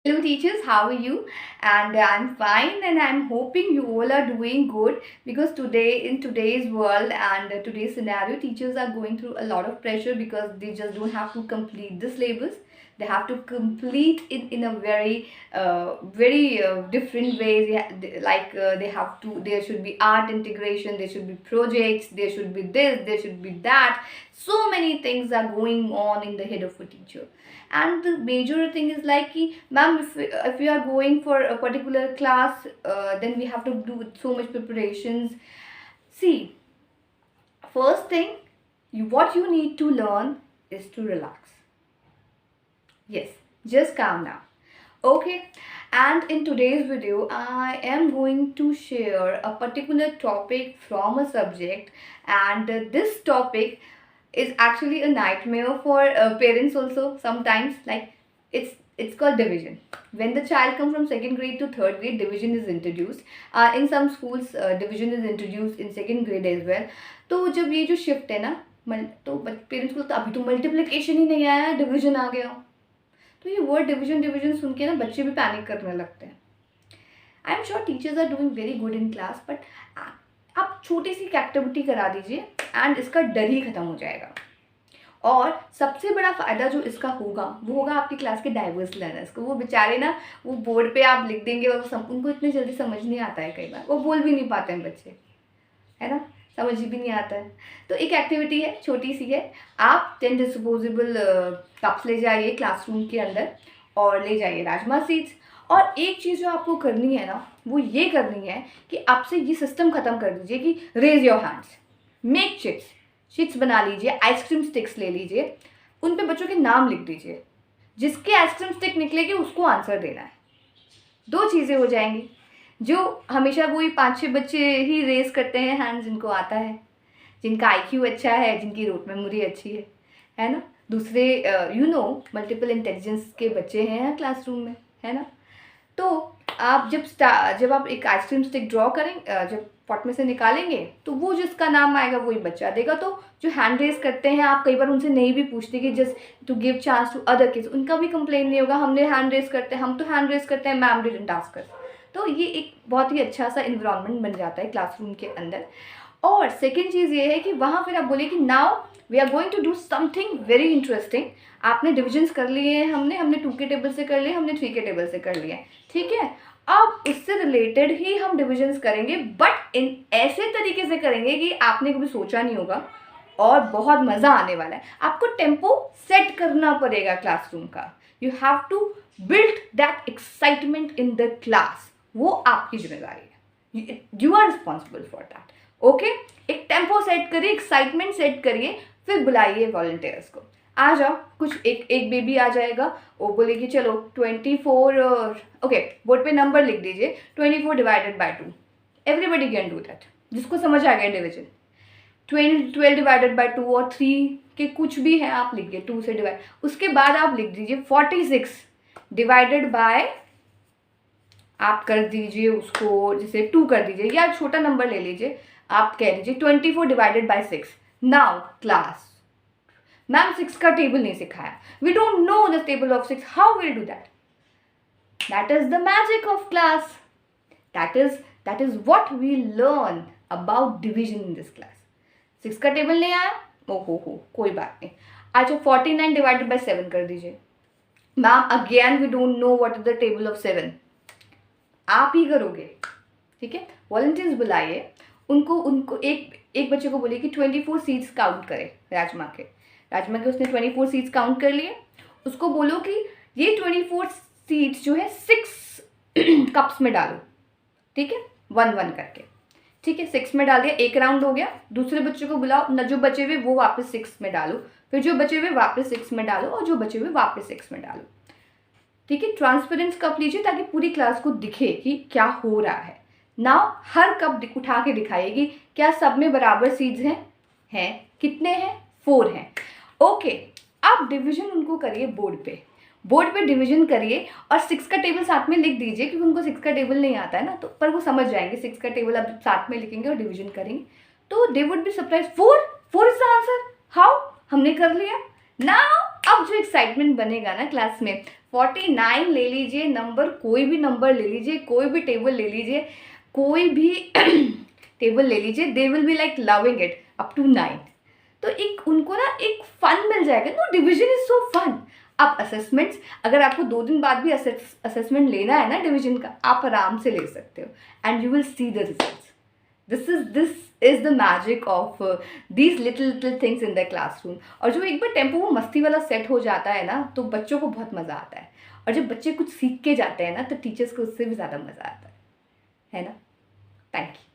Hello teachers, how are you? And I'm fine and I'm hoping you all are doing good because today in today's world and today's scenario teachers are going through a lot of pressure because they just don't have to complete the syllabus. They have to complete it in a very different ways. They have to, there should be art integration, there should be projects, there should be this, there should be that. So many things are going on in the head of a teacher. And the major thing is like कि ma'am, if we are going for a particular class, then we have to do so much preparations. See, first thing, what you need to learn is to relax. Yes, just calm down. Okay, and in today's video I am going to share a particular topic from a subject, and this topic is actually a nightmare for parents also sometimes. Like, it's called division. When the child comes from second grade to third grade, division is introduced. In some schools division is introduced in second grade as well. तो जब ये जो shift है ना, तो parents को तो अभी तो मल्टीप्लिकेशन ही नहीं आया, डिविजन आ गया. तो ये वर्ड डिविजन डिविजन सुन के ना बच्चे भी पैनिक करने लगते हैं. I am sure teachers are doing very good in class, but आप छोटी सी एक्टिविटी करा दीजिए एंड इसका डर ही खत्म हो जाएगा. और सबसे बड़ा फ़ायदा जो इसका होगा वो होगा आपकी क्लास के डाइवर्स लर्नर्स को. वो बेचारे ना, वो बोर्ड पे आप लिख देंगे और उनको इतनी जल्दी समझ नहीं आता है. कई बार वो बोल भी नहीं पाते हैं बच्चे, है ना, समझ भी नहीं आता है. तो एक एक्टिविटी है, छोटी सी है. आप 10 डिस्पोजेबल कप्स ले जाइए क्लासरूम के अंदर और ले जाइए राजमा सीड्स. और एक चीज़ जो आपको करनी है ना, वो ये करनी है कि आपसे ये सिस्टम ख़त्म कर दीजिए कि raise your hands, make chits बना लीजिए. आइसक्रीम स्टिक्स ले लीजिए, उन पे बच्चों के नाम लिख दीजिए. जिसके आइसक्रीम स्टिक निकलेगी उसको आंसर देना है. दो चीज़ें हो जाएंगी. जो हमेशा वही 5-6 बच्चे ही रेस करते हैं हैंड्स, जिनको आता है, जिनका आईक्यू अच्छा है, जिनकी रोट मेमोरी अच्छी है ना. दूसरे मल्टीपल इंटेलिजेंस के बच्चे हैं क्लासरूम में, है ना. तो आप जब आप एक आइसक्रीम स्टिक ड्रॉ करें, जब पॉट में से निकालेंगे, तो वो जिसका नाम आएगा वही बच्चा देगा. तो जो हैंड रेस करते हैं, आप कई बार उनसे नहीं भी पूछते कि just to give chance to other kids, उनका भी कंप्लेन नहीं होगा हमने हैंड रेस करते हैं, हम तो हैंड रेस करते हैं, मैम डिडंट आस्क अस. तो ये एक बहुत ही अच्छा सा इन्वायरमेंट बन जाता है क्लासरूम के अंदर. और सेकेंड चीज़ ये है कि वहाँ फिर आप बोले कि now we are going to do something very interesting. आपने डिविजन्स कर लिए हैं, हमने 2 के टेबल से कर लिए, हमने 3 के टेबल से कर लिए, ठीक है. अब इससे रिलेटेड ही हम डिविजन्स करेंगे, बट इन ऐसे तरीके से करेंगे कि आपने कभी सोचा नहीं होगा और बहुत मज़ा आने वाला है. आपको टेम्पो सेट करना पड़ेगा क्लासरूम का. You have to build that excitement in the class. वो आपकी जिम्मेदारी है. You are responsible for that. Okay, एक टेम्पो सेट करिए, एक्साइटमेंट सेट करिए, फिर बुलाइए वॉलंटियर्स को. आ जाओ. कुछ एक बेबी आ जाएगा, वो बोलेगी चलो 24, ओके, बोर्ड पे नंबर लिख दीजिए 24 divided bye 2. Everybody can do that. जिसको समझ आ गया डिविजन, 12 डिवाइडेड बाय 2 और 3 के कुछ भी है आप लिख दिए 2 से डिवाइड. उसके बाद आप लिख दीजिए 46 डिवाइडेड बाय, आप कर दीजिए उसको जैसे 2 कर दीजिए, या छोटा नंबर ले लीजिए, आप कह दीजिए 24 divided by 6. Now class, ma'am 6 का टेबल नहीं सिखाया, we don't know the table of 6, how will do that. That is the magic of class. That is what we learn about division in this class. 6 का table नहीं आया, हो कोई बात नहीं. अच्छा, 49 डिवाइडेड बाय 7 कर दीजिए. Ma'am again we don't know what is the table of 7. आप ही करोगे, ठीक है. वॉलंटियर्स बुलाइए, उनको एक बच्चे को बोलिए कि 24 सीड्स काउंट करे राजमा के. उसने 24 सीड्स काउंट कर लिए. उसको बोलो कि ये 24 सीड्स जो है 6 कप्स में डालो, ठीक है, 1-1 करके, ठीक है. 6 में डाल दिया, एक राउंड हो गया. दूसरे बच्चे को बुलाओ, न जो बचे हुए वो वापस 6 में डालो, फिर जो बचे हुए वापस 6 में डालो, और जो बचे हुए वापस 6 में डालो, ठीक है. ट्रांसपेरेंट कप लीजिए ताकि पूरी क्लास को दिखे कि क्या हो रहा है. नाउ हर कप उठा के दिखाइए क्या सब में बराबर सीड्स हैं कितने हैं, 4 हैं. ओके, अब डिवीजन उनको करिए बोर्ड पे डिवीजन करिए, और 6 का टेबल साथ में लिख दीजिए, क्योंकि उनको 6 का टेबल नहीं आता है ना, तो पर वो समझ जाएंगे 6 का टेबल अब साथ में लिखेंगे और डिवीजन करेंगे, तो they would be surprise. 4 is the answer. How, हमने कर लिया. नाउ अब जो एक्साइटमेंट बनेगा ना क्लास में, 49 ले लीजिए, नंबर कोई भी नंबर ले लीजिए, कोई भी टेबल ले लीजिए, कोई भी टेबल ले लीजिए, they will be like loving it up to 9। तो एक उनको ना एक फन मिल जाएगा। No, division is so fun. अब असेसमेंट्स, अगर आपको 2 दिन बाद भी असेसमेंट लेना है ना डिवीजन का, आप आराम से ले सकते हो and you will see the results. This is the magic of these little things in the classroom. और जो एक बार टेम्पो वो मस्ती वाला सेट हो जाता है ना, तो बच्चों को बहुत मज़ा आता है। और जब बच्चे कुछ सीख के जाते हैं ना, तो टीचर्स को उससे भी ज़्यादा मज़ा आता है ना। Thank you.